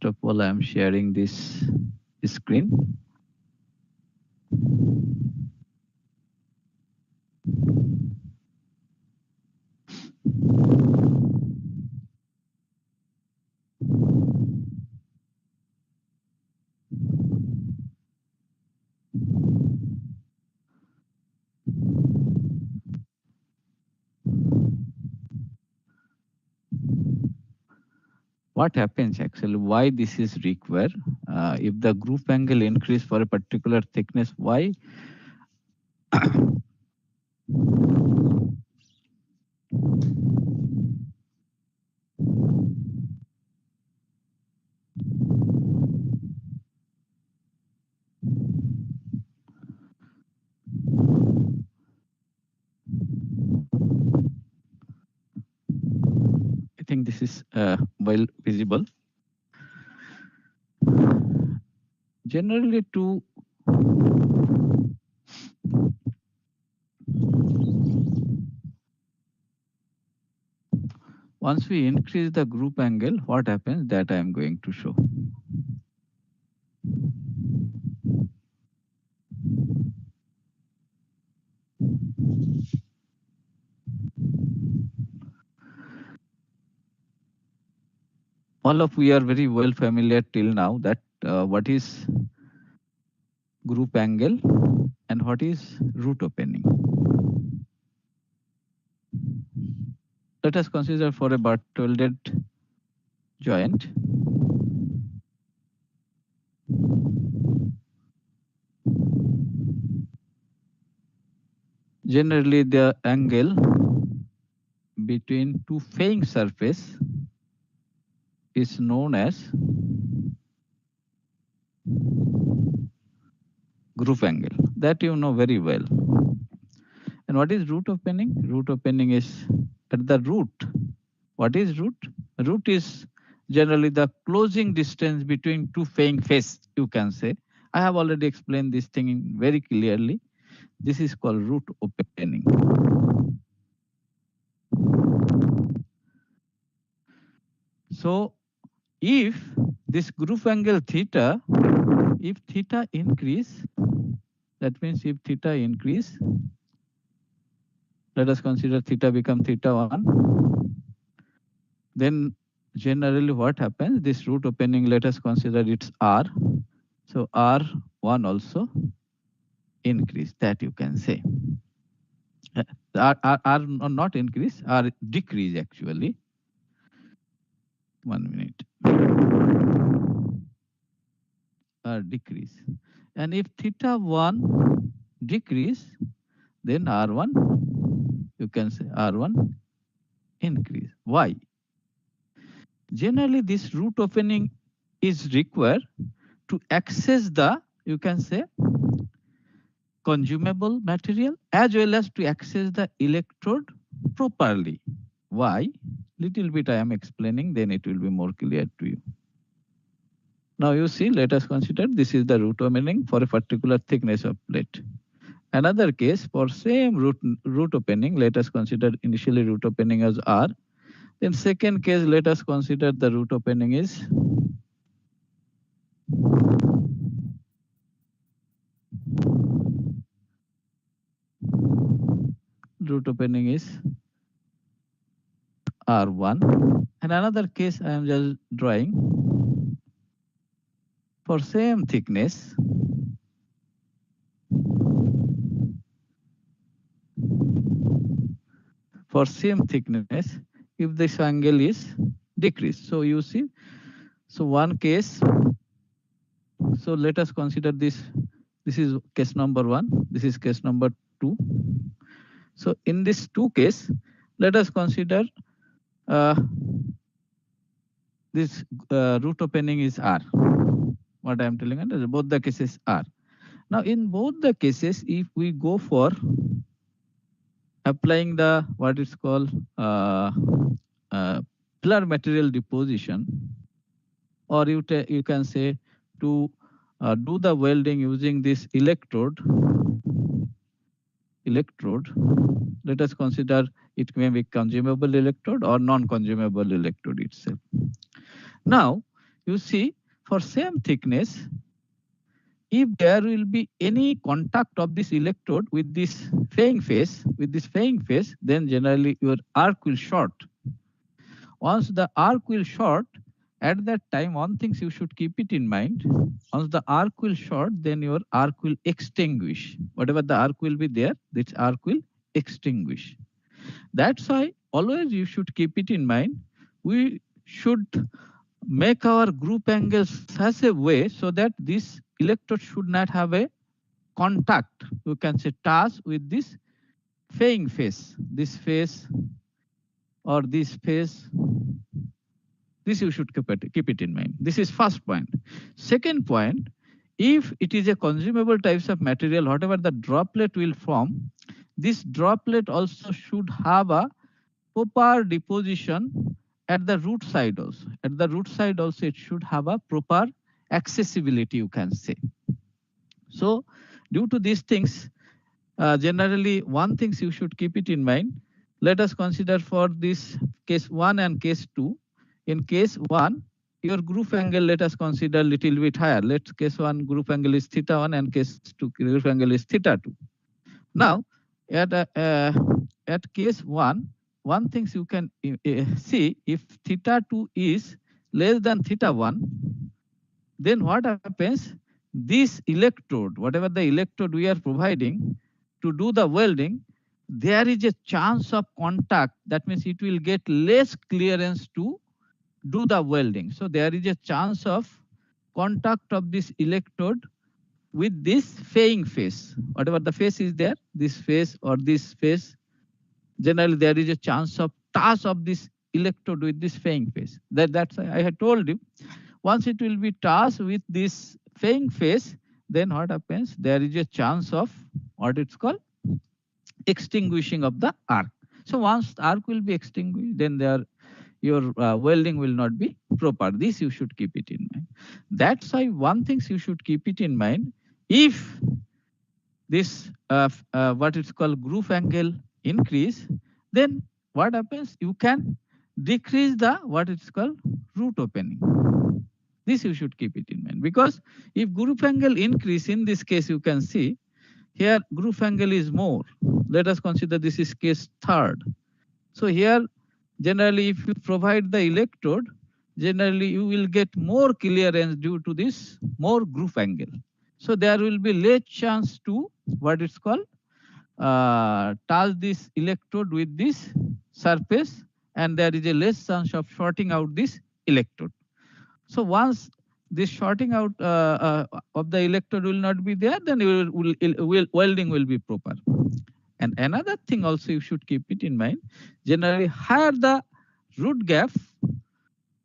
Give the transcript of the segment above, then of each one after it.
First of all, I am sharing this screen. What happens actually, why this is required? If the group angle increase for a particular thickness, why? I think this is well visible. Generally, once we increase the group angle, what happens, that I am going to show. All of we are very well familiar till now that what is group angle and what is root opening. Let us consider for a butt welded joint. Generally, the angle between two fairing surface is known as group angle. That you know very well. And what is root opening? Root opening is at the root. What is root? Root is generally the closing distance between two fairing face, you can say. I have already explained this thing very clearly. This is called root opening. So if this group angle theta, if theta increase, that means if theta increase, let us consider theta become theta 1. Then generally what happens, this root opening, let us consider it's R. So R1 also increase, that you can say. R not increase, R decrease actually. 1 minute. R decrease. And if theta 1 decrease, then R1, you can say R1 increase. Why? Generally, this root opening is required to access the, you can say, consumable material as well as to access the electrode properly. Why? Little bit I am explaining, then it will be more clear to you. Now you see, let us consider this is the root opening for a particular thickness of plate. Another case for same root opening, let us consider initially root opening as R. Then second case, let us consider the root opening is R1. And another case I am just drawing for same thickness. For same thickness, if this angle is decreased. So you see, so one case, so let us consider this. This is case number 1. This is case number 2. So in this 2 case, let us consider this root opening is R. What I am telling you, both the cases are. Now in both the cases, if we go for applying the what is called pillar material deposition, or you can say to do the welding using this electrode. Let us consider it may be consumable electrode or non-consumable electrode itself. Now, you see, for same thickness, if there will be any contact of this electrode with this faying phase, then generally your arc will short. Once the arc will short, at that time, one thing you should keep it in mind. Once the arc will short, then your arc will extinguish. Whatever the arc will be there, this arc will extinguish. That's why always you should keep it in mind. We should make our group angles such a way so that this electrode should not have a contact, you can say touch with this faying phase, this phase or this phase. This you should keep it in mind. This is first point. Second point, if it is a consumable types of material, whatever the droplet will form, this droplet also should have a proper deposition at the root side also. At the root side also it should have a proper accessibility, you can say. So due to these things, generally one thing you should keep it in mind. Let us consider for this case 1 and case 2. In case 1, your group angle, let us consider little bit higher. Let's case 1 group angle is theta 1 and case 2 group angle is theta 2. Now at case 1, one thing you can see, if theta 2 is less than theta 1, then what happens? This electrode, whatever the electrode we are providing to do the welding, there is a chance of contact. That means it will get less clearance to do the welding. So there is a chance of contact of this electrode with this faying phase. Whatever the phase is there, this phase or this phase, generally there is a chance of touch of this electrode with this faying phase. That's why I had told you. Once it will be touched with this faying phase, then what happens? There is a chance of what it's called extinguishing of the arc. So once the arc will be extinguished, then your welding will not be proper. This you should keep it in mind. That's why one thing you should keep it in mind. If this what it's called groove angle increase, then what happens? You can decrease the what it's called root opening. This you should keep it in mind, because if groove angle increase, in this case you can see here groove angle is more. Let us consider this is case 3rd. So here generally if you provide the electrode, generally you will get more clearance due to this more groove angle. So there will be less chance to what it's called touch this electrode with this surface, and there is a less chance of shorting out this electrode. So once this shorting out of the electrode will not be there, then welding will be proper. And another thing also you should keep it in mind, generally higher the root gap,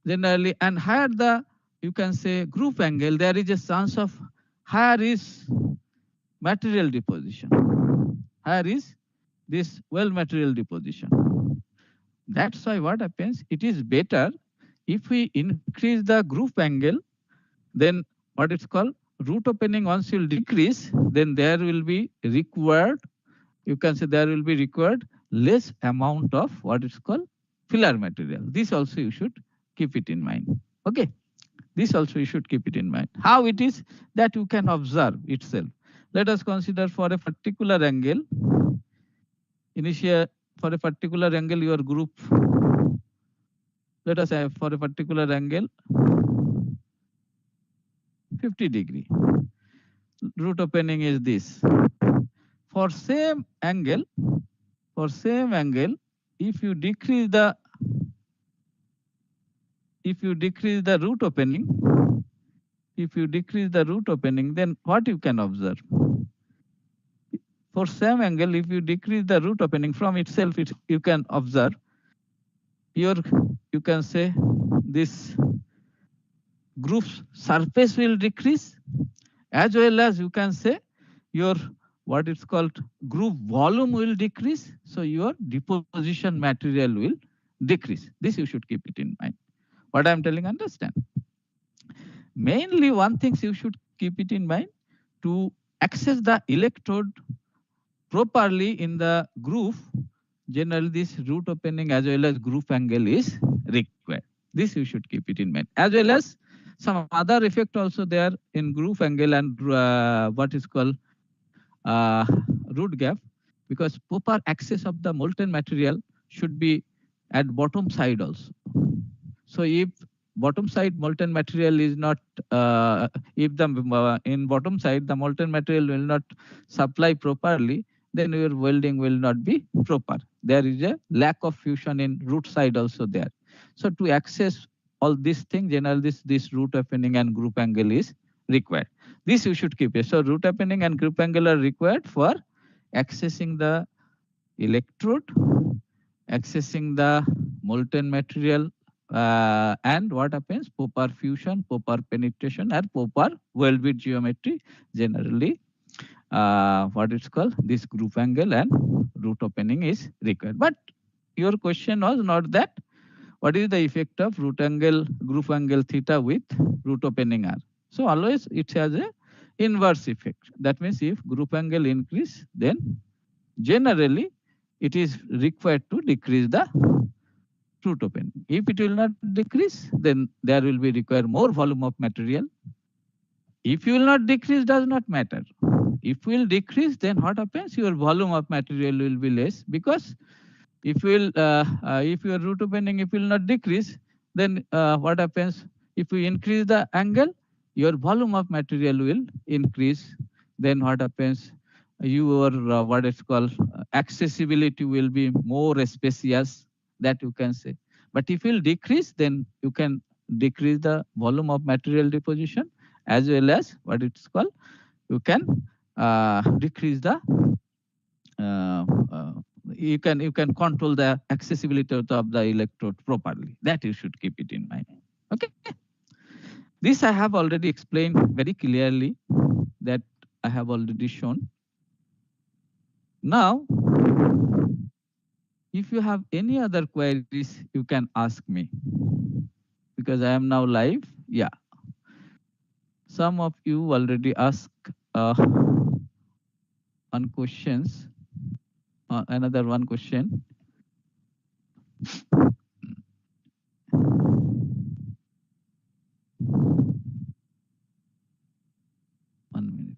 generally, and higher the, you can say, groove angle, there is a chance of higher is material deposition. Higher is this weld material deposition. That's why what happens, it is better if we increase the groove angle, then what it's called root opening once will decrease, then there will be required, you can say there will be required less amount of what is called filler material. This also you should keep it in mind. Okay, this also you should keep it in mind. How it is that you can observe itself. Let us consider for a particular angle, initial for a particular angle your group, let us have for a particular angle 50 degree. Root opening is this. For same angle, if you decrease the root opening, then what you can observe? For same angle, if you decrease the root opening from itself, you can observe your, you can say this groove surface will decrease, as well as you can say your what it's called groove volume will decrease. So your deposition material will decrease. This you should keep it in mind. What I'm telling, understand? Mainly one thing you should keep it in mind, to access the electrode properly in the groove, generally this root opening as well as groove angle is required. This you should keep it in mind. As well as Some other effect also there in groove angle and what is called root gap, because proper access of the molten material should be at bottom side also. So if bottom side molten material is not, if the in bottom side the molten material will not supply properly, then your welding will not be proper. There is a lack of fusion in root side also there. So to access all these things, generally this root opening and group angle is required. This you should keep it. So root opening and group angle are required for accessing the electrode, accessing the molten material, and what happens, proper fusion, proper penetration, and proper weld bit geometry. Generally, what it's called, this group angle and root opening is required. But your question was not that. What is the effect of root angle, group angle theta with root opening R? So always it has a inverse effect. That means if group angle increase, then generally it is required to decrease the root opening. If it will not decrease, then there will be required more volume of material. If you will not decrease, does not matter. If you will decrease, then what happens? Your volume of material will be less, because if you will, if your root opening, if will not decrease, then what happens? If you increase the angle, your volume of material will increase. Then what happens? Your what it's called, accessibility will be more spacious. That you can say. But if you decrease, then you can decrease the volume of material deposition, as well as what it's called, you can decrease the you can control the accessibility of the electrode properly. That you should keep it in mind. Okay. This I have already explained very clearly, that I have already shown. Now, if you have any other queries, you can ask me, because I am now live. Yeah. Some of you already asked one questions. Another one question. One minute.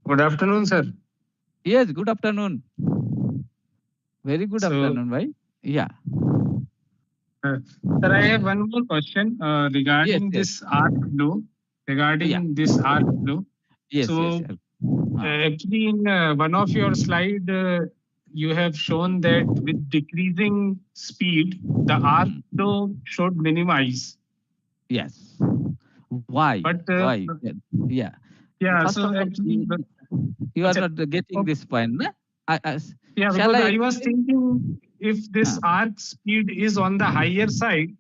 Good afternoon, sir. Yes, good afternoon. Very good afternoon, right? Yeah. Sir, I have one more question regarding this arc flow. Regarding this arc flow. Yes. So, actually, in one of your slide, you have shown that with decreasing speed, the arc flow should minimize. Yes. Why? But why? Yeah. Yeah. First So of all, actually, you are not getting this point. No? Yeah, because I was thinking, if this arc speed is on the higher side,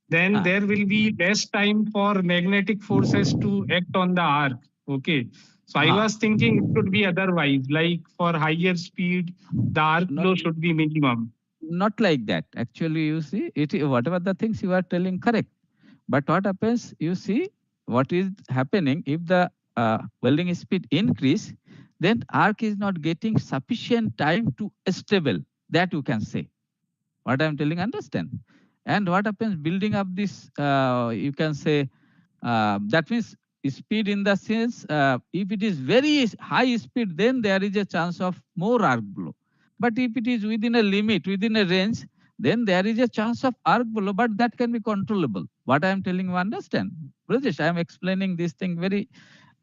then there will be less time for magnetic forces to act on the arc. Okay. So I was thinking it could be otherwise, like for higher speed, the arc flow should be minimum. Not like that. Actually, you see, whatever the things you are telling, correct. But what happens, you see, what is happening, if the welding speed increase, then arc is not getting sufficient time to stable. That you can say. What I'm telling, understand? And what happens, building up this, you can say, that means speed in the sense, if it is very high speed, then there is a chance of more arc blow. But if it is within a limit, within a range, then there is a chance of arc blow, but that can be controllable. What I am telling you, understand? Rajesh, I am explaining this thing very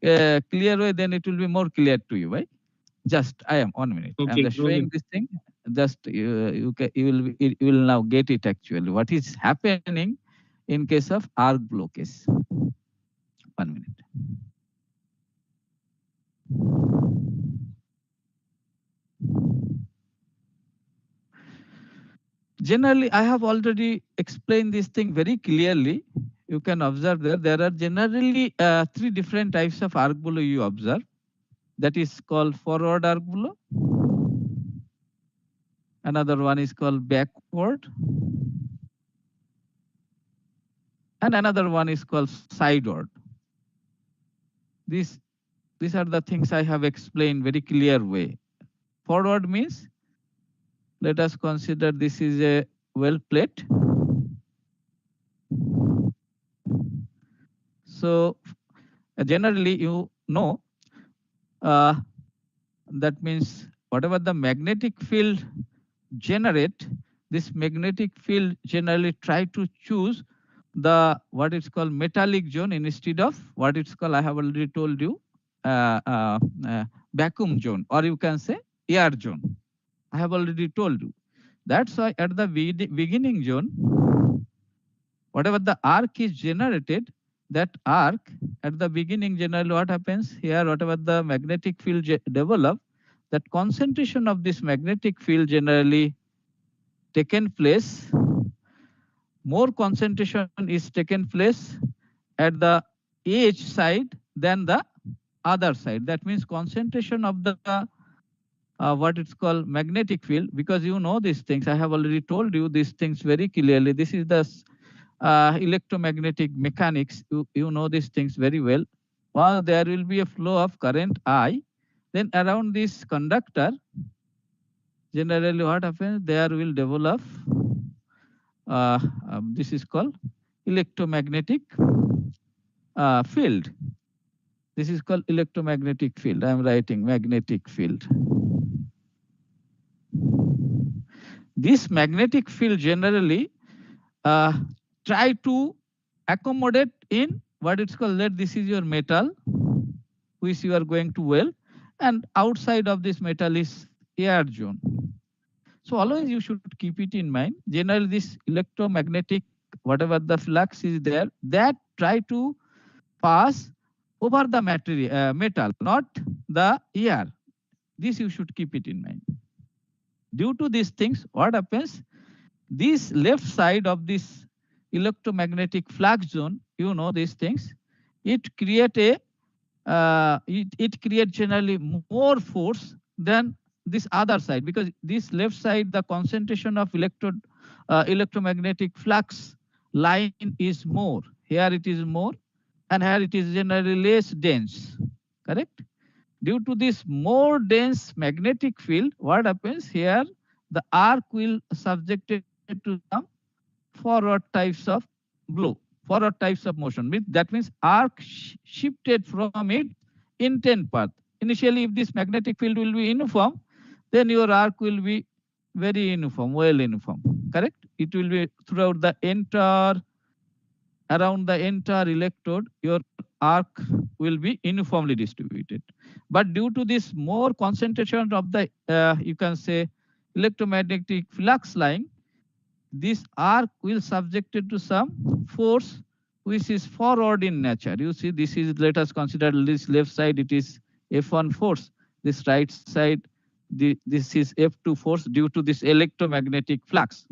clear way, then it will be more clear to you, right? Just, I am 1 minute. Okay, I'm just showing this thing. Just you will now get it actually. What is happening in case of arc blow case? 1 minute. Generally, I have already explained this thing very clearly. You can observe there are generally 3 different types of arc blow you observe. That is called forward arc blow. Another one is called backward. And another one is called sideward. These are the things I have explained very clear way. Forward means, let us consider this is a weld plate. So generally, you know, that means whatever the magnetic field generate, this magnetic field generally try to choose the what it's called metallic zone instead of what it's called, I have already told you, vacuum zone, or you can say air zone. I have already told you. That's why at the beginning zone, whatever the arc is generated, that arc at the beginning, generally what happens here, whatever the magnetic field develop, that concentration of this magnetic field generally taken place, more concentration is taken place at the edge side than the other side. That means concentration of the what it's called magnetic field, because you know these things, I have already told you these things very clearly. This is the electromagnetic mechanics. You know these things very well. While there will be a flow of current I, then around this conductor, generally what happens, there will develop, this is called electromagnetic field. This is called electromagnetic field. I am writing magnetic field. This magnetic field generally try to accommodate in what it's called, let this is your metal which you are going to weld, and outside of this metal is air zone. So always you should keep it in mind. Generally this electromagnetic, whatever the flux is there, that try to pass over the material, metal, not the air. This you should keep it in mind. Due to these things, what happens, this left side of this electromagnetic flux zone, you know these things, it create a it creates generally more force than this other side, because this left side, the concentration of electromagnetic flux line is more. Here it is more, and here it is generally less dense. Correct? Due to this more dense magnetic field, what happens here, the arc will subjected to some forward types of blow, forward types of motion. That means arc shifted from its intent path. Initially, if this magnetic field will be uniform, then your arc will be very uniform, well uniform. Correct? It will be throughout the entire, around the entire electrode, your arc will be uniformly distributed. But due to this more concentration of the, you can say, electromagnetic flux line, this arc will subjected to some force which is forward in nature. You see, this is, let us consider this left side, it is F1 force. This right side, this is F2 force due to this electromagnetic flux.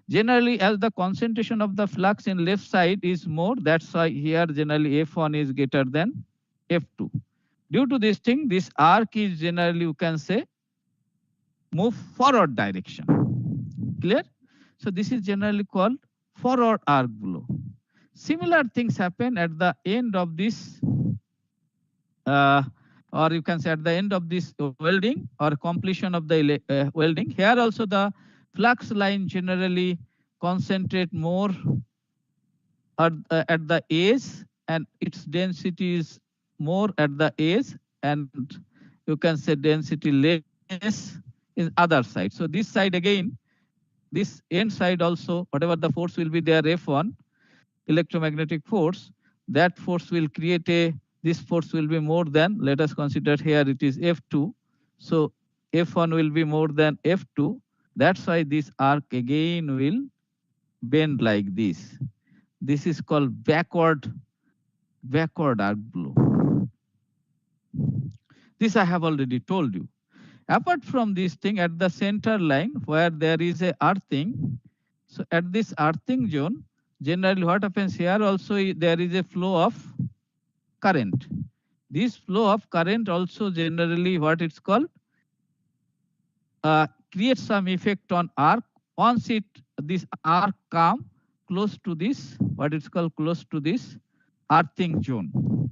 Generally, as the concentration of the flux in left side is more, that's why here generally F1 is greater than F2. Due to this thing, this arc is generally, you can say, move forward direction. Clear? So this is generally called forward arc blow. Similar things happen at the end of this, or you can say at the end of this welding or completion of the welding. Here also the flux line generally concentrate more at the edge, and its density is more at the edge, and you can say density less in other side. So this side again, this end side also, whatever the force will be there, F1, electromagnetic force, that force will create a, this force will be more than, let us consider here it is F2. So F1 will be more than F2. That's why this arc again will bend like this. This is called backward arc blow. This I have already told you. Apart from this thing, at the center line where there is a earthing, so at this earthing zone, generally what happens here also, there is a flow of current. This flow of current also generally what it's called, creates some effect on arc. Once this arc come close to this, what it's called, close to this earthing zone.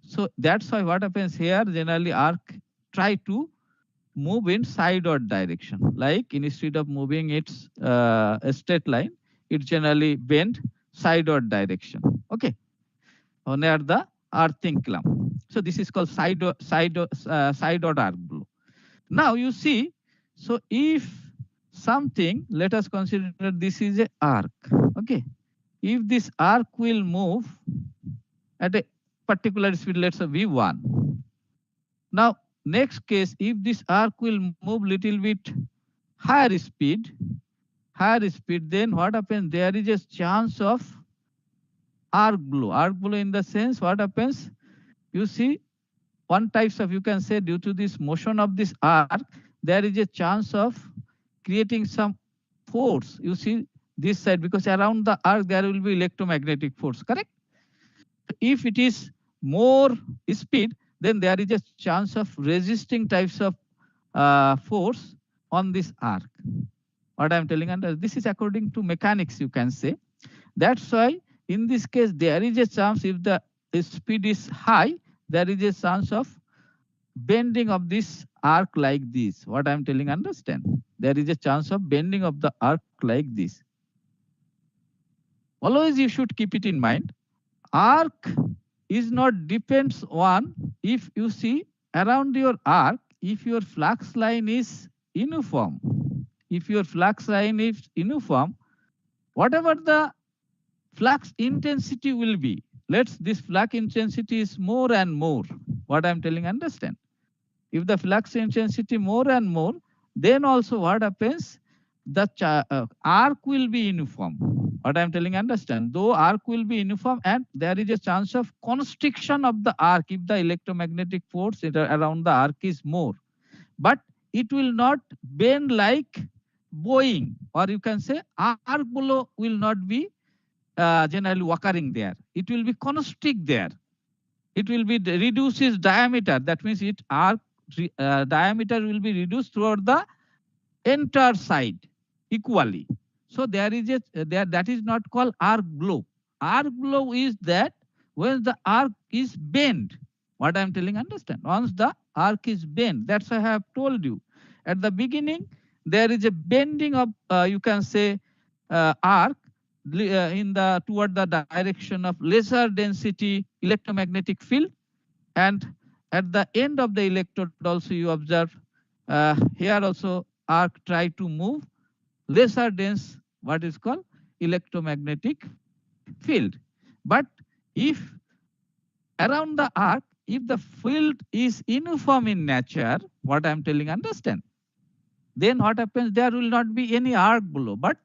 So that's why what happens here, generally arc try to move in sideward direction. Like instead of moving its a straight line, it generally bend sideward direction. Okay, near the earthing clamp. So this is called sideward arc blow. Now you see, so if something, let us consider this is a arc. Okay, if this arc will move at a particular speed, let's say v1. Now next case, if this arc will move little bit higher speed, then what happens? There is a chance of arc blow. Arc blow in the sense, what happens? You see, one types of, you can say, due to this motion of this arc, there is a chance of creating some force. You see this side, because around the arc there will be electromagnetic force, correct? If it is more speed, then there is a chance of resisting types of force on this arc. What I am telling, and this is according to mechanics, you can say. That's why in this case there is a chance, if the speed is high, there is a chance of bending of this arc like this. What I am telling, understand? There is a chance of bending of the arc like this. Always you should keep it in mind. Arc is not depends on, if you see around your arc, if your flux line is uniform. If your flux line is uniform, whatever the flux intensity will be, this flux intensity is more and more. What I'm telling, understand? If the flux intensity more and more, then also what happens? The arc will be uniform. What I'm telling, understand? Though arc will be uniform, and there is a chance of constriction of the arc if the electromagnetic force around the arc is more. But it will not bend like bowing, or you can say arc blow will not be generally occurring there. It will be constrict there. It will be reduces diameter. That means it arc diameter will be reduced throughout the entire side equally. So there is a that is not called arc blow. Arc blow is that when the arc is bent. What I am telling, understand? Once the arc is bent, that's why I have told you at the beginning, there is a bending of you can say arc in the toward the direction of lesser density electromagnetic field, and at the end of the electrode also you observe here also arc try to move lesser dense, what is called electromagnetic field. But if around the arc, if the field is uniform in nature, what I am telling, understand? Then what happens? There will not be any arc blow, but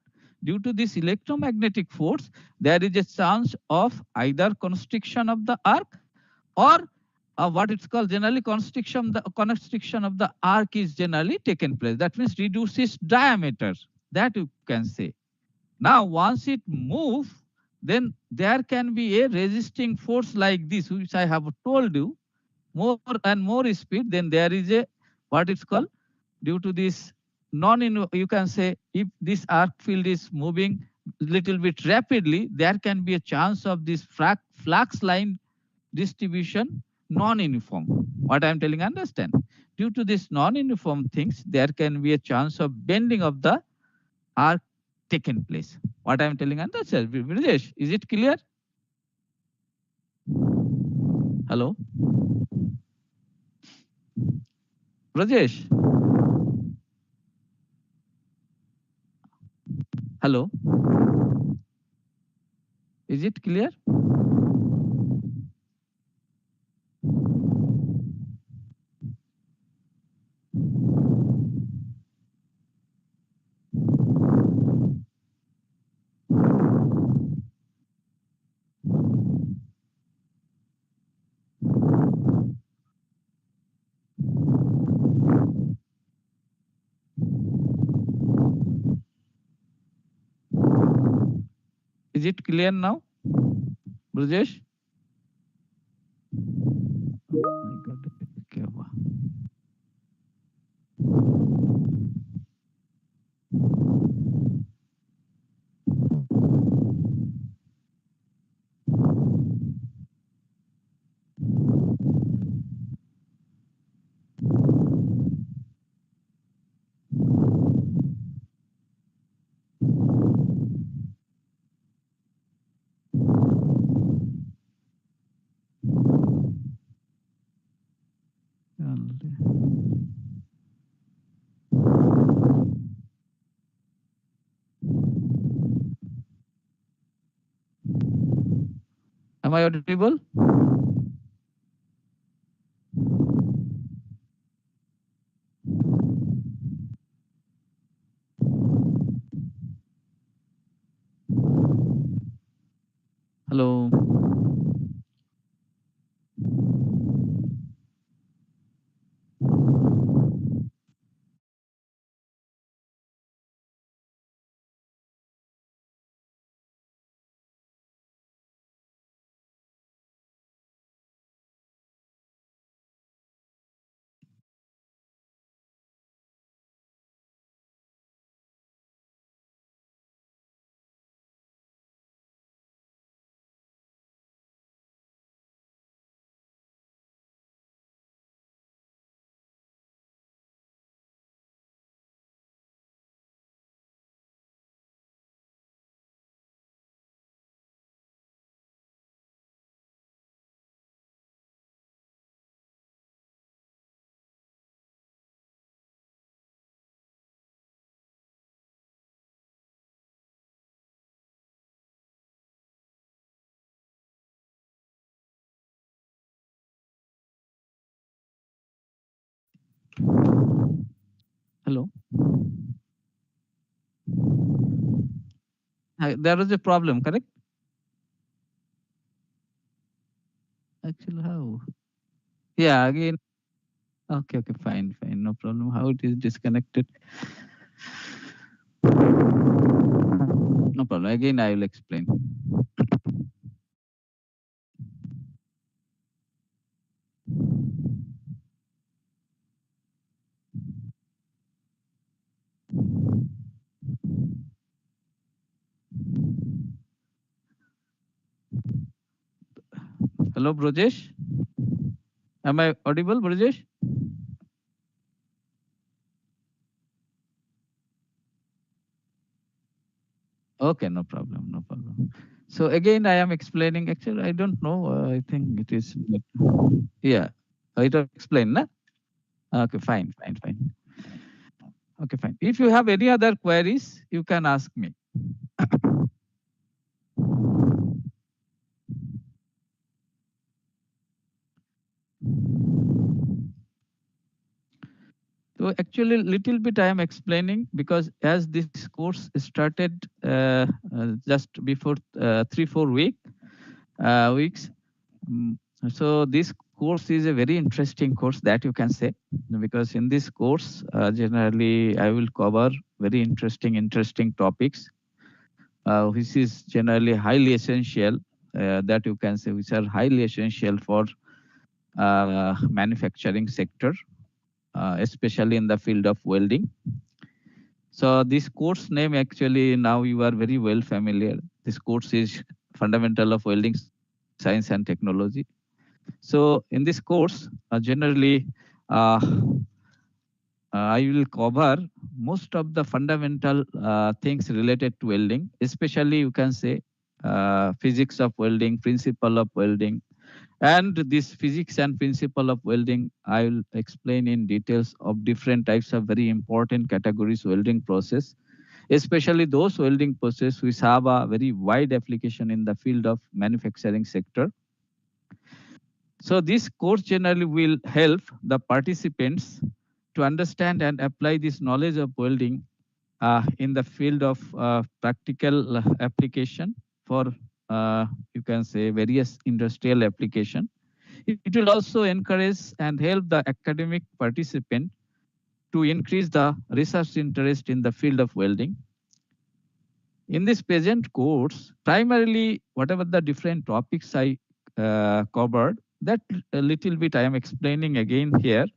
due to this electromagnetic force, there is a chance of either constriction of the arc, or what it's called generally constriction. The constriction of the arc is generally taken place. That means reduces diameter. That you can say. Now, once it moves, then there can be a resisting force like this, which I have told you, more and more speed. Then there is a what it's called, due to this you can say, if this arc field is moving little bit rapidly, there can be a chance of this flux line distribution non-uniform. What I am telling, understand? Due to this non-uniform things, there can be a chance of bending of the arc taken place. What I am telling, understand? Brijesh, is it clear? Hello? Rajesh? Hello? Is it clear? Is it clear now, Brajesh? Am I audible? Hello. Hello. There was a problem, correct? Actually, how? Yeah, again. Okay, okay, fine, fine, no problem. How it is disconnected? No problem. Again, I will explain. Hello, Brajesh. Am I audible, Brajesh? Okay, no problem, no problem. So again, I am explaining. Actually, I don't know. I think it is. Yeah, it will explain, na? Okay, fine, fine, fine. Okay, fine. If you have any other queries, you can ask me. So actually, little bit I am explaining because as this course started just before 3 4 weeks. Mm, So this course is a very interesting course that you can say, because in this course generally I will cover very interesting topics which is generally highly essential, that you can say, which are highly essential for manufacturing sector, especially in the field of welding. So this course name, actually now you are very well familiar. This course is Fundamental of Welding Science and Technology. So in this course, generally, I will cover most of the fundamental things related to welding, especially you can say physics of welding, principle of welding, and this physics and principle of welding, I will explain in details of different types of very important categories welding process, especially those welding process which have a very wide application in the field of manufacturing sector. So this course generally will help the participants to understand and apply this knowledge of welding in the field of practical application for you can say various industrial application. It will also encourage and help the academic participant to increase the research interest in the field of welding. In this present course, primarily whatever the different topics I covered, that a little bit I am explaining again here.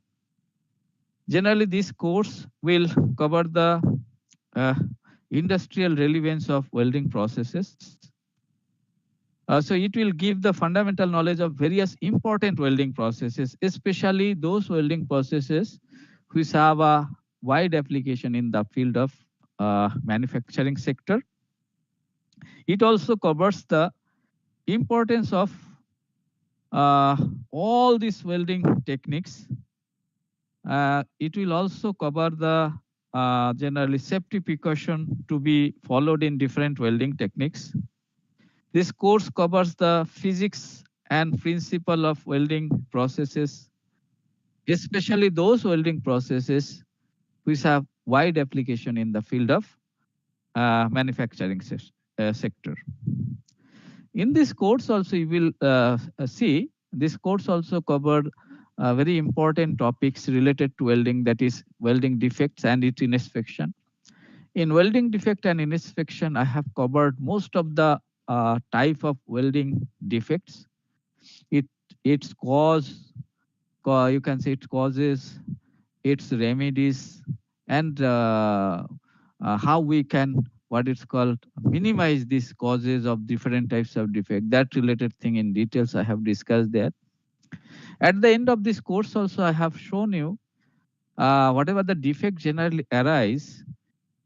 Generally, this course will cover the uh, industrial relevance of welding processes. So it will give the fundamental knowledge of various important welding processes, especially those welding processes which have a wide application in the field of manufacturing sector. It also covers the importance of all these welding techniques. It will also cover the generally safety precaution to be followed in different welding techniques. This course covers the physics and principle of welding processes, especially those welding processes which have wide application in the field of manufacturing sector. In this course also you will see this course also covered very important topics related to welding, that is welding defects and its inspection. In welding defect and inspection, I have covered most of the type of welding defects. Its cause, you can say its causes, its remedies, and how we can, what it's called, minimize these causes of different types of defect. That related thing in details I have discussed there. At the end of this course also I have shown you whatever the defect generally arise,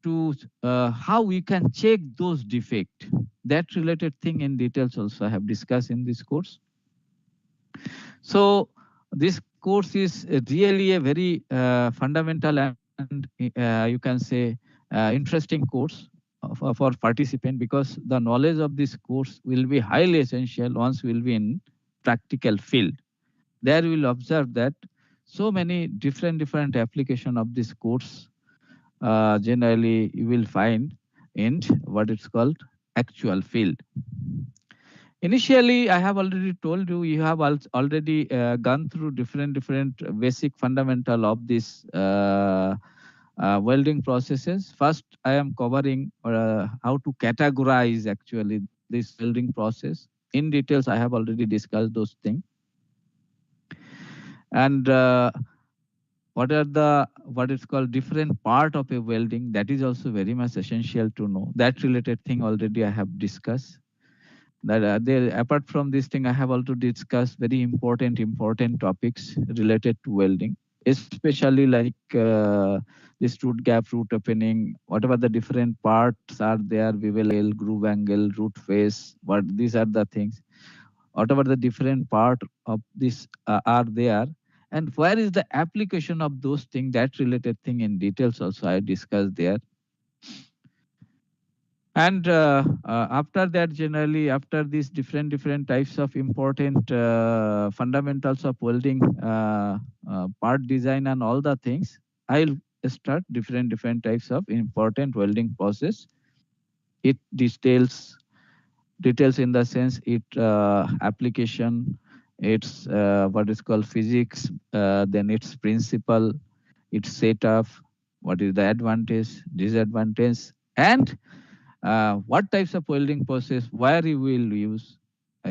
to how we can check those defect. That related thing in details also I have discussed in this course. So this course is really a very fundamental and you can say interesting course for participant, because the knowledge of this course will be highly essential once we will be in practical field. There we will observe that so many different application of this course generally you will find in what it's called actual field. Initially, I have already told you, you have already gone through different basic fundamental of this welding processes. First, I am covering how to categorize actually this welding process. In details, I have already discussed those things. And what are the, what is called different part of a welding, that is also very much essential to know. That related thing already I have discussed. That there, apart from this thing, I have also discussed very important topics related to welding, especially like this root gap, root opening, whatever the different parts are there, bevel angle, groove angle, root face, what these are the things. Whatever the different part of this are there, and where is the application of those things, that related thing in details also I discussed there. And after that, generally after these different types of important fundamentals of welding, part design and all the things, I'll start different types of important welding process. It details in the sense it application, its what is called physics, then its principle, its setup, what is the advantage, disadvantage, and what types of welding process, where you will use,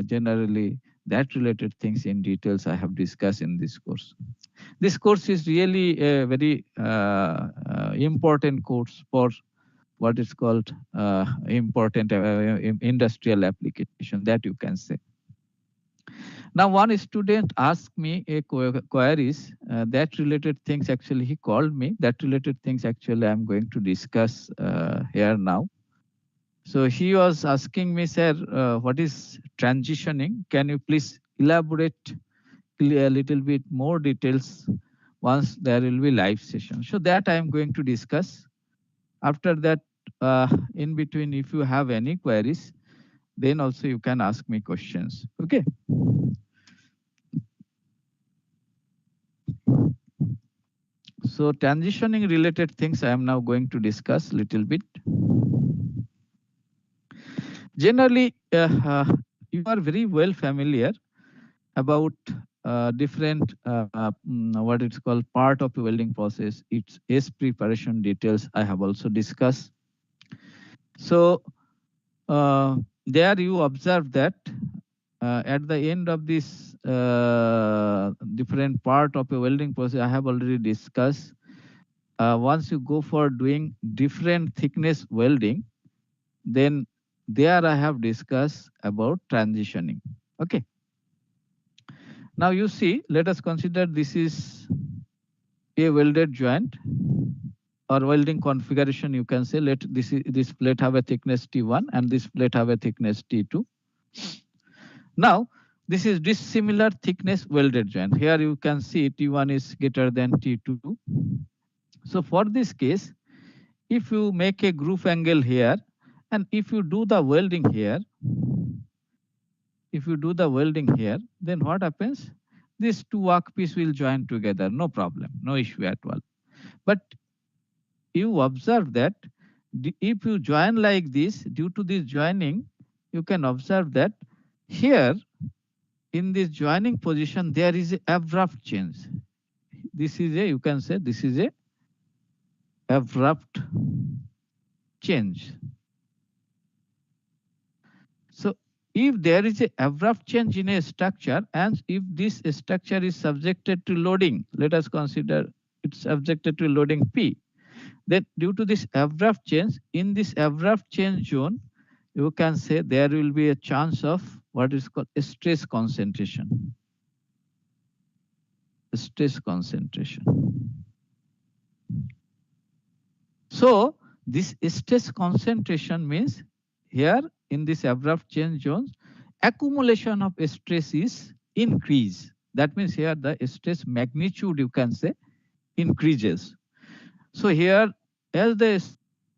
generally that related things in details I have discussed in this course. This course is really a very important course for what is called important industrial application, that you can say. Now, one student asked me a queries that related things, actually he called me, that related things actually I'm going to discuss here now. So he was asking me, sir, what is transitioning? Can you please elaborate a little bit more details once there will be live session? So that I am going to discuss. After that, in between, if you have any queries, then also you can ask me questions. Okay. So transitioning related things I am now going to discuss little bit. Generally, you are very well familiar about different what it's called part of the welding process. Its S preparation details I have also discussed. So there you observe that at the end of this different part of a welding process I have already discussed. Once you go for doing different thickness welding, then there I have discussed about transitioning. Okay. Now you see, let us consider this is a welded joint or welding configuration, you can say. Let this plate have a thickness T1 and this plate have a thickness T2. Now this is dissimilar thickness welded joint. Here you can see T1 is greater than T2. So for this case, if you make a groove angle here, and if you do the welding here, if you do the welding here, then what happens? These two workpiece will join together, no problem, no issue at all. But you observe that if you join like this, due to this joining, you can observe that here in this joining position, there is a abrupt change. This is a, you can say, this is a abrupt change. So if there is a abrupt change in a structure, and if this structure is subjected to loading, let us consider it's subjected to loading P, then due to this abrupt change, in this abrupt change zone, you can say there will be a chance of what is called stress concentration. Stress concentration. So this stress concentration means here in this abrupt change zones, accumulation of stress is increase. That means here the stress magnitude, you can say, increases. So here, as the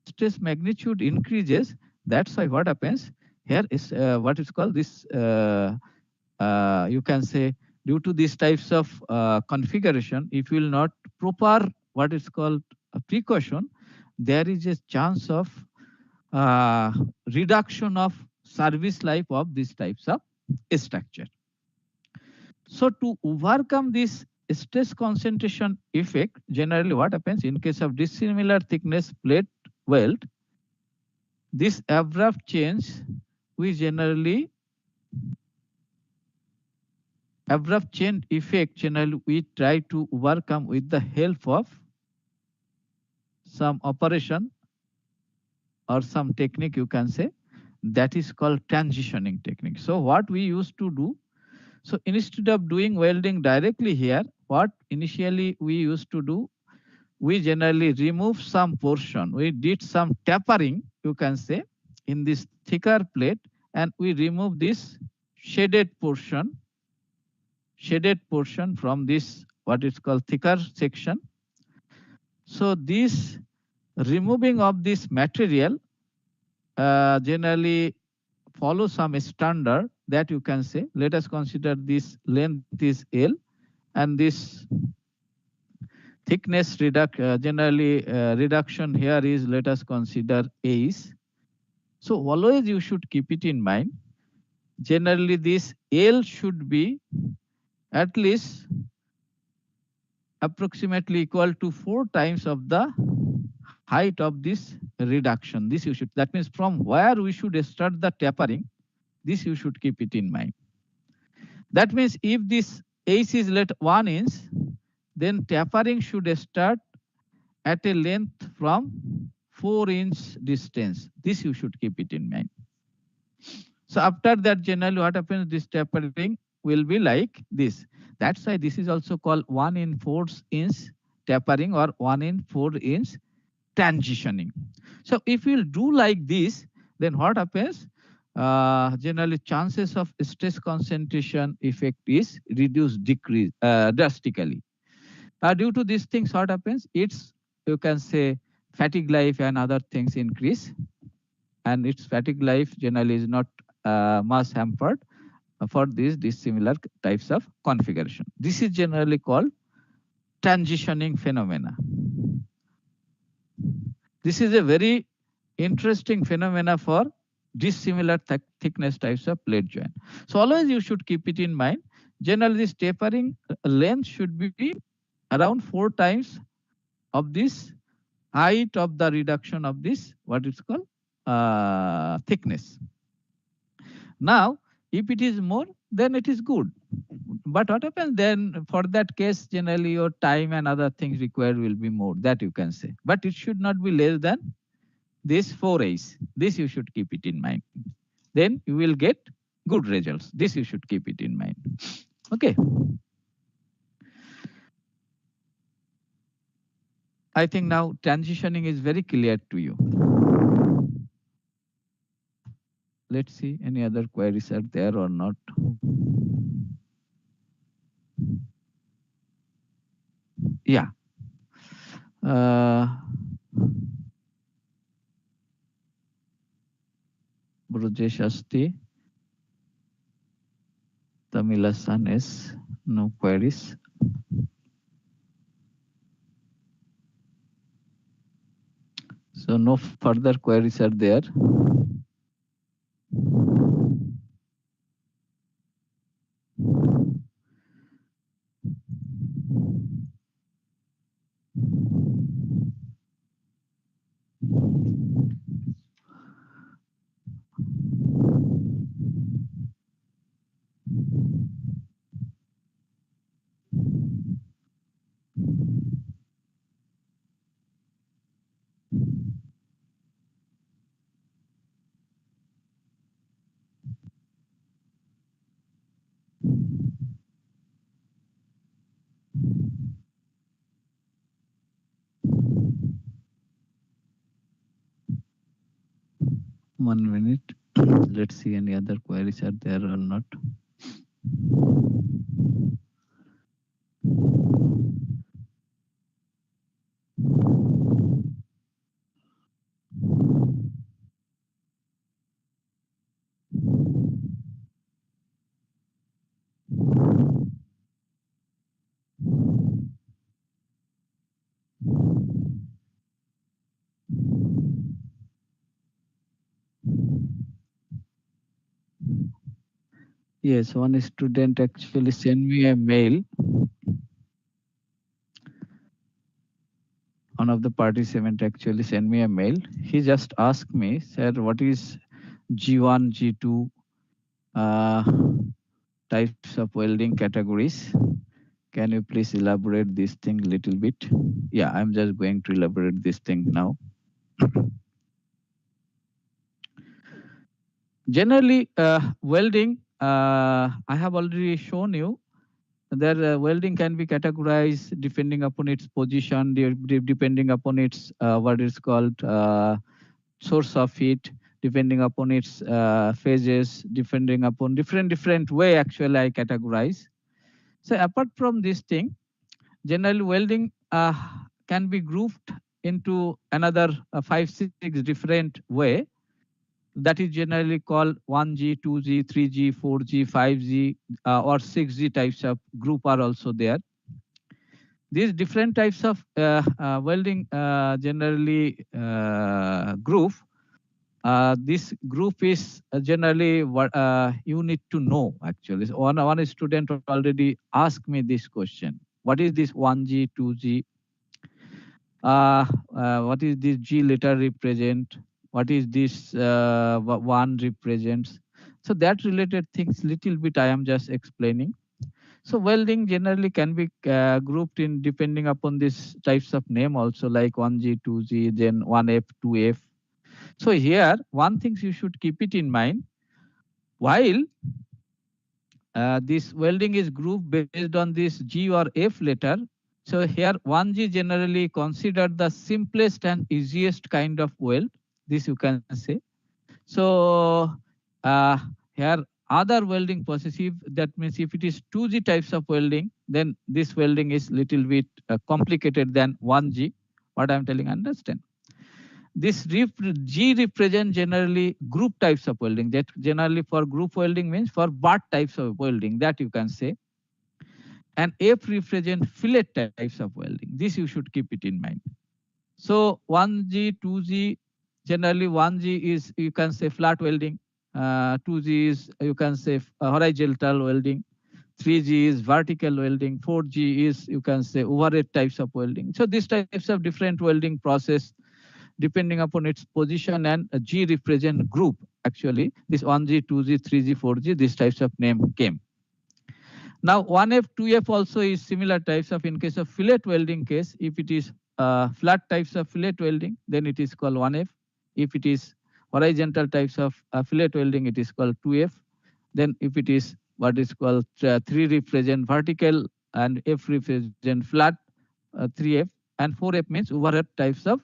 stress magnitude increases, that's why what happens here is what is called this, you can say, due to these types of configuration, if you will not proper what is called a precaution, there is a chance of reduction of service life of these types of structure. So to overcome this stress concentration effect, generally what happens in case of dissimilar thickness plate weld, this abrupt change, we generally, abrupt change effect generally we try to overcome with the help of some operation or some technique, you can say, that is called transitioning technique. So what we used to do, so instead of doing welding directly here, what initially we used to do, we generally remove some portion. We did some tapering, you can say, in this thicker plate, and we remove this shaded portion from this what is called thicker section. So this removing of this material generally follow some standard that you can say. Let us consider this length is L and this thickness generally reduction here is, let us consider H. So always you should keep it in mind. Generally this L should be at least approximately equal to 4 times of the height of this reduction. This you should, that means from where we should start the tapering, this you should keep it in mind. That means if this H is let 1 inch, then tapering should start at a length from 4-inch distance. This you should keep it in mind. So after that, generally what happens, this tapering will be like this. That's why this is also called 1 in 4-inch tapering or 1 in 4-inch transitioning. So if you do like this, then what happens? Generally chances of stress concentration effect is reduced, decrease drastically. Due to these things, what happens? It's, you can say, fatigue life and other things increase, and its fatigue life generally is not much hampered for these dissimilar types of configuration. This is generally called transitioning phenomena. This is a very interesting phenomena for dissimilar thickness types of plate joint. So always you should keep it in mind. Generally, this tapering length should be around 4 times of this height of the reduction of this, what is called thickness. Now, if it is more, then it is good. But what happens then, for that case, generally your time and other things required will be more, that you can say. But it should not be less than this 4A's. This you should keep it in mind. Then you will get good results. This you should keep it in mind. Okay. I think now transitioning is very clear to you. Let's see any other queries are there or not. Yeah. Brujesh Asti. Tamila San is no queries. So no further queries are there. One minute. Let's see any other queries are there or not. Yes, one student actually sent me a mail. One of the participants actually sent me a mail. He just asked me, sir, what is G1, G2 types of welding categories? Can you please elaborate this thing a little bit? Yeah, I'm just going to elaborate this thing now. Generally, welding, I have already shown you that welding can be categorized depending upon its position, depending upon its what is called source of heat, depending upon its phases, depending upon different way actually I categorize. So apart from this thing, generally welding can be grouped into another 5-6 different way. That is generally called 1G, 2G, 3G, 4G, 5G, or 6G types of group are also there. These different types of welding generally group. This group is generally what you need to know actually. So one student already asked me this question. What is this 1G, 2G? What is this G letter represent? What is this one represents? So that related things little bit I am just explaining. So welding generally can be grouped in depending upon these types of name also, like 1G, 2G, then 1F, 2F. So here one thing you should keep it in mind. While this welding is grouped based on this G or F letter, so here 1G generally considered the simplest and easiest kind of weld. This you can say. So here other welding process, if that means if it is 2G types of welding, then this welding is little bit complicated than 1G. What I'm telling, understand? This G represent generally group types of welding. That generally for group welding means for butt types of welding, that you can say. And F represent fillet types of welding. This you should keep it in mind. So 1G, 2G, generally 1G is you can say flat welding. 2G is you can say horizontal welding. 3G is vertical welding. 4G is you can say overhead types of welding. So these types of different welding process depending upon its position, and G represent group. Actually, this 1G, 2G, 3G, 4G, these types of name came. Now 1F, 2F also is similar types of, in case of fillet welding case, if it is flat types of fillet welding, then it is called 1F. If it is horizontal types of fillet welding, it is called 2F. Then if it is what is called 3 represent vertical and F represent flat, 3F, and 4F means overhead types of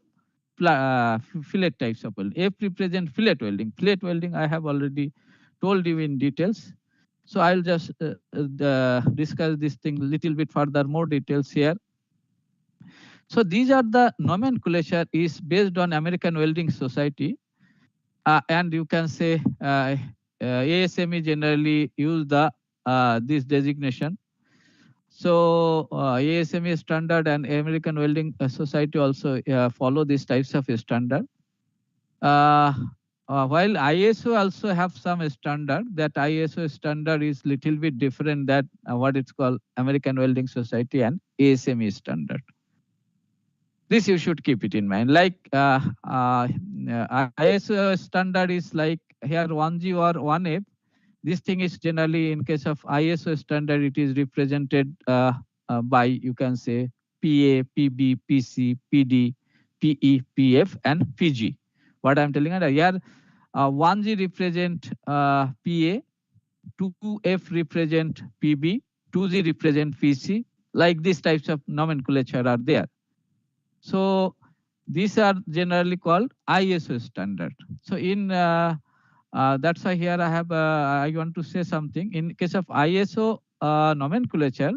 fillet types of welding. F represent fillet welding. Fillet welding I have already told you in details. So I'll just discuss this thing a little bit further, more details here. So these are the nomenclature is based on American Welding Society. And you can say ASME generally use the this designation. So ASME standard and American Welding Society also follow these types of standard. While ISO also have some standard, that ISO standard is little bit different than what it's called American Welding Society and ASME standard. This you should keep it in mind. Like ISO standard is like here 1G or 1F. This thing is generally in case of ISO standard, it is represented by, you can say, PA, PB, PC, PD, PE, PF, and PG. What I'm telling you here, 1G represent PA, 2F represent PB, 2G represent PC. Like these types of nomenclature are there. So these are generally called ISO standard. So in that's why here I have I want to say something. In case of ISO nomenclature,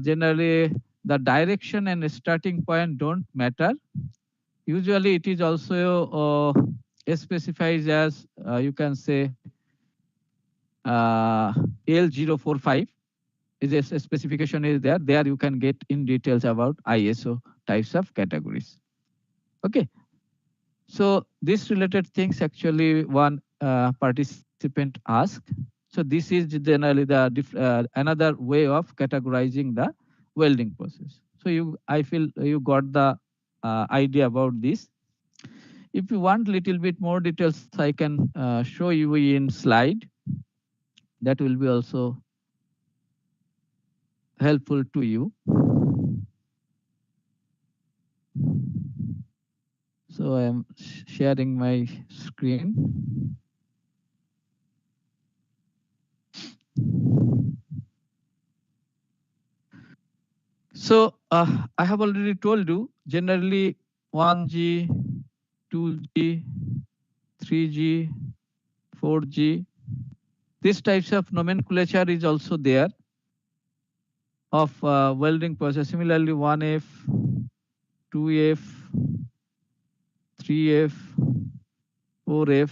generally the direction and starting point don't matter. Usually it is also specified as you can say L045 is a specification is there. There you can get in details about ISO types of categories. Okay. So this related things actually one participant asked. So this is generally the another way of categorizing the welding process. So I feel you got the idea about this. If you want little bit more details, I can show you in slide. That will be also helpful to you. So I am sharing my screen. So I have already told you, generally 1G, 2G, 3G, 4G, these types of nomenclature is also there of welding process. Similarly, 1F, 2F, 3F, 4F,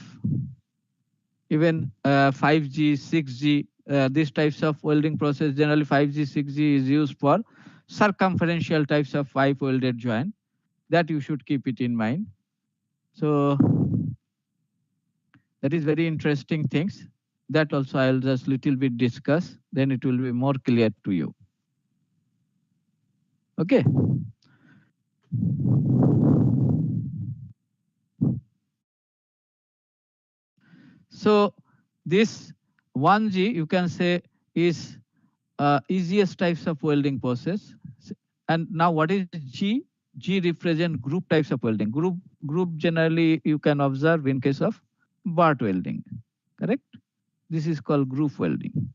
even 5G, 6G, these types of welding process. Generally 5G, 6G is used for circumferential types of pipe welded joint. That you should keep it in mind. So that is very interesting things. That also I'll just little bit discuss, then it will be more clear to you. Okay. So this 1G you can say is easiest types of welding process. And now what is G? G represent group types of welding. Group generally you can observe in case of butt welding, correct? This is called groove welding.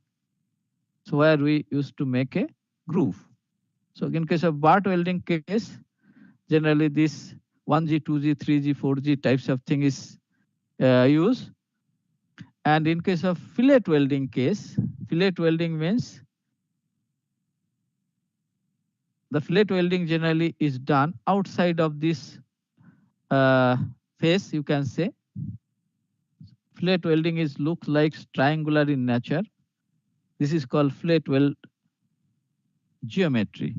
So where we used to make a groove. So in case of butt welding case, generally this 1G, 2G, 3G, 4G types of thing is used. And in case of fillet welding case, fillet welding means the fillet welding generally is done outside of this face, you can say. Fillet welding is looks like triangular in nature. This is called fillet weld geometry.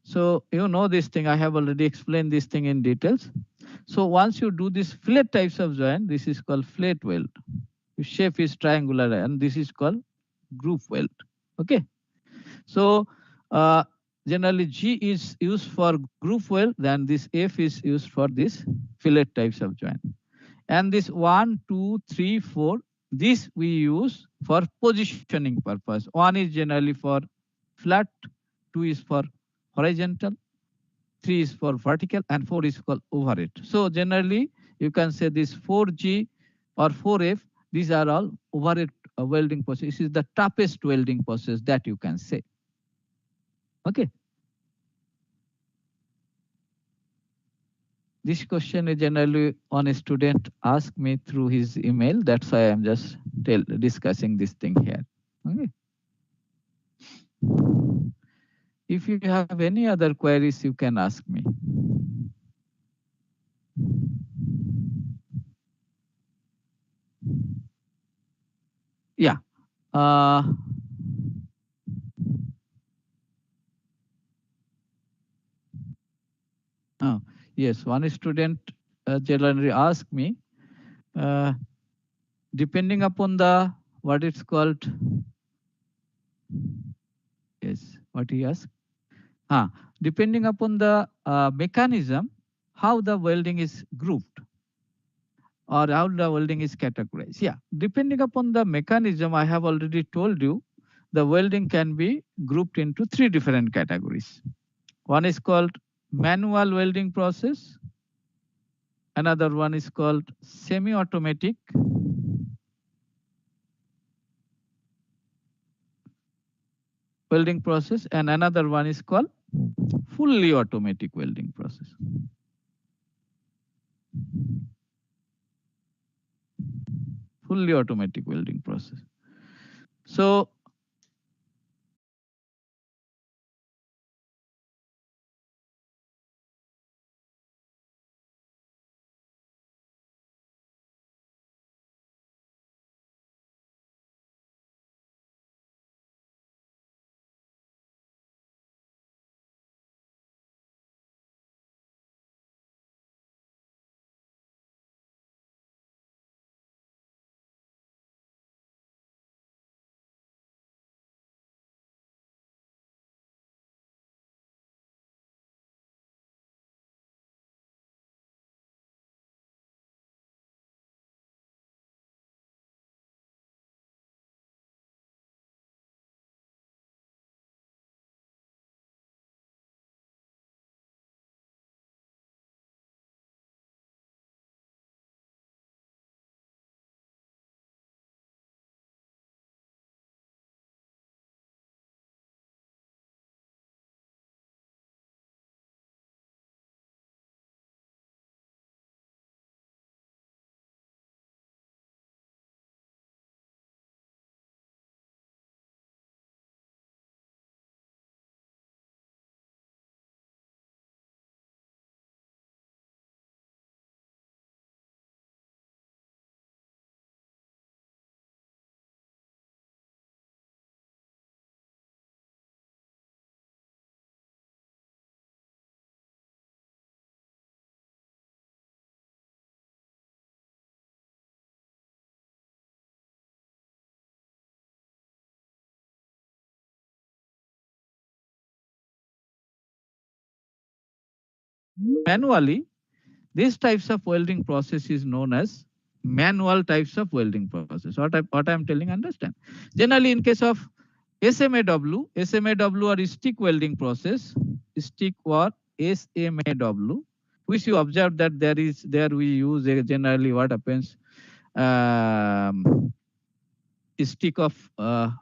So you know this thing, I have already explained this thing in details. So once you do this fillet types of joint, this is called fillet weld. The shape is triangular and this is called groove weld. Okay. So generally G is used for groove weld, then this F is used for this fillet types of joint. And this 1, 2, 3, 4, this we use for positioning purpose. 1 is generally for flat, 2 is for horizontal, 3 is for vertical, and 4 is called overhead. So generally you can say this 4G or 4F, these are all overhead welding process. This is the toughest welding process that you can say. Okay. This question is generally on a student asked me through his email. That's why I'm just discussing this thing here. Okay. If you have any other queries, you can ask me. Yeah. Yes, one student generally asked me, uh, depending upon the what it's called. Yes, what he asked. Depending upon the mechanism, how the welding is grouped or how the welding is categorized. Yeah, depending upon the mechanism, I have already told you, the welding can be grouped into three different categories. One is called manual welding process. Another one is called semi-automatic. Welding process, and another one is called fully automatic welding process. Fully automatic welding process. So manually, these types of welding process is known as manual types of welding process. What I'm telling, understand? Generally, in case of SMAW or stick welding process, stick or SMAW, which you observe that there we use generally what happens, um, stick of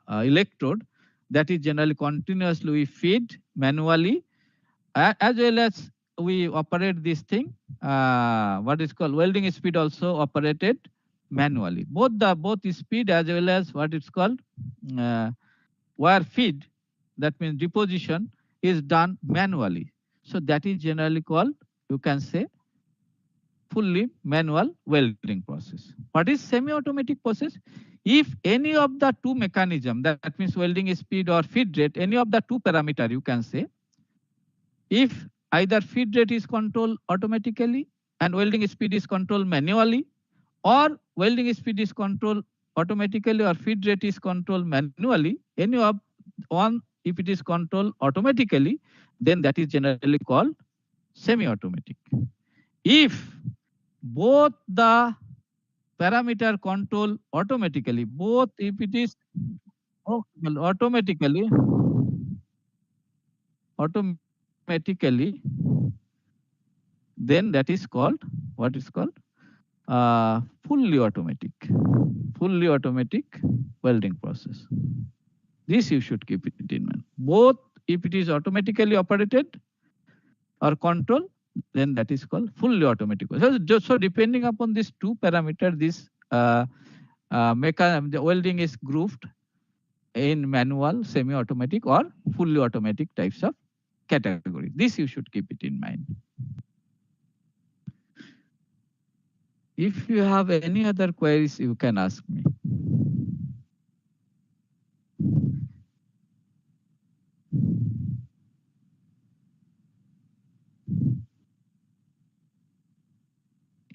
electrode that is generally continuously we feed manually, as well as we operate this thing, what is called welding speed also operated manually. Both speed as well as what it's called uh, wire feed, that means deposition, is done manually. So that is generally called, you can say, fully manual welding process. What is semi-automatic process? If any of the two mechanism, that means welding speed or feed rate, any of the two parameter, you can say, if either feed rate is controlled automatically and welding speed is controlled manually, or welding speed is controlled automatically or feed rate is controlled manually, any of one, if it is controlled automatically, then that is generally called semi-automatic. If both the parameter control automatically, both if it is automatically, then that is called, what is called, fully automatic, fully automatic welding process. This you should keep it in mind. Both if it is automatically operated or control, then that is called fully automatic. So depending upon these two parameters, this the welding is grouped in manual, semi-automatic or fully automatic types of category. This you should keep it in mind. If you have any other queries, you can ask me.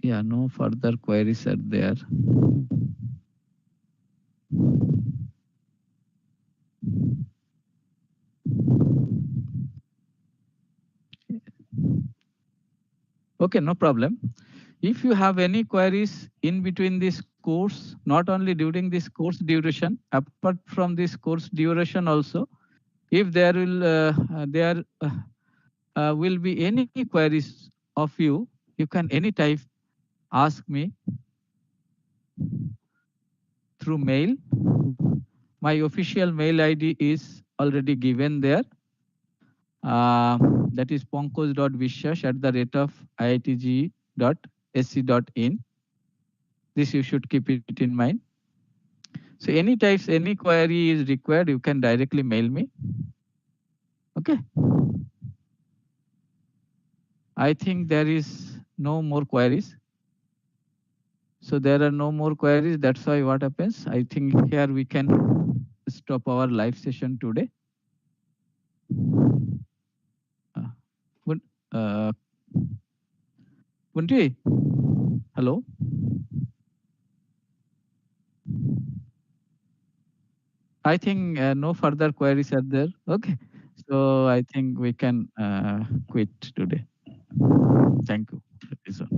Yeah, no further queries are there. Okay, no problem. If you have any queries in between this course, not only during this course duration, apart from this course duration also, if there will be any queries of you, you can anytime ask me through mail. My official mail ID is already given there. That is pankaj.biswas@iitg.ac.in. This you should keep it in mind. So any types, any query is required, you can directly mail me. Okay. I think there is no more queries. So there are no more queries. That's why what happens, I think here we can stop our live session today. Uh, uh, Kunti, hello. I think no further queries are there. Okay. So I think we can quit today. Thank you. That is all.